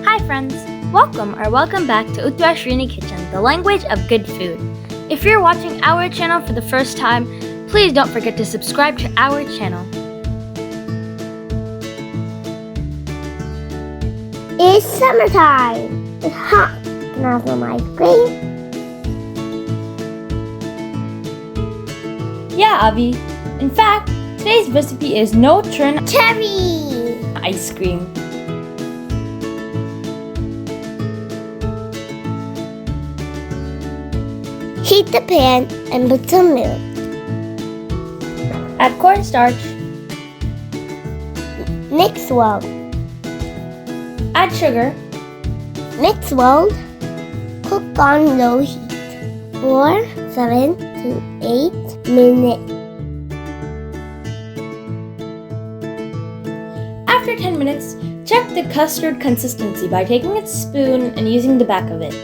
Hi friends! Welcome back to Uthra Srini Kitchen, the language of good food. If you're watching our channel for the first time, please don't forget to subscribe to our channel. It's summertime. It's hot. Can I have some ice cream? Yeah, Avi. In fact, today's recipe is No-Churn Cherries! Ice Cream. Heat the pan and put some milk. Add cornstarch. Mix well. Add sugar. Mix well. Cook on low heat for 7 to 8 minutes. After 10 minutes, check the custard consistency by taking a spoon and using the back of it.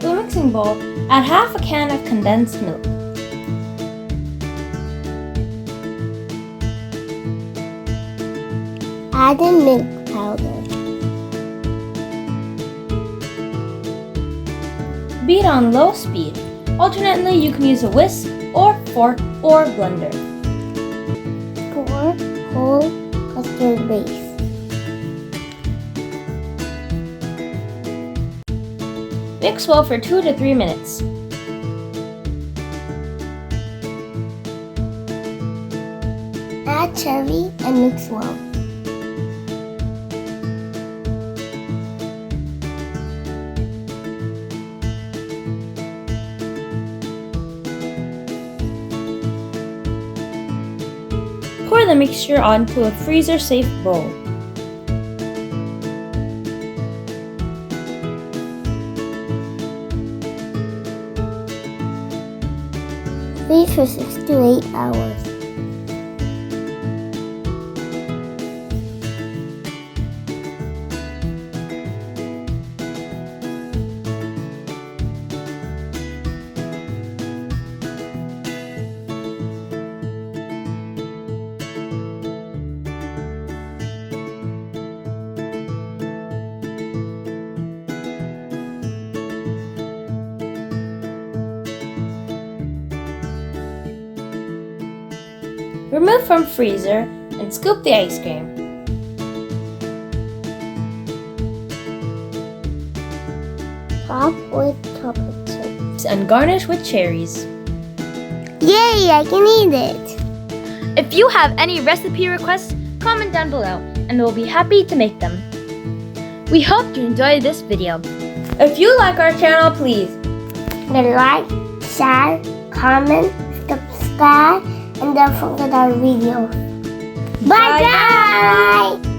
To a mixing bowl, add half a can of condensed milk. Add in milk powder. Beat on low speed. Alternately, you can use a whisk or fork or blender. Pour whole custard base. Mix well for 2 to 3 minutes. Add cherry and mix well. Pour the mixture onto a freezer-safe bowl. Freeze for 6 to 8 hours. Remove from freezer and scoop the ice cream. Top with chocolate chips. And garnish with cherries. Yay, I can eat it! If you have any recipe requests, comment down below and we'll be happy to make them. We hope you enjoyed this video. If you like our channel, please Like, share, comment, subscribe, and don't forget our video. Bye guys!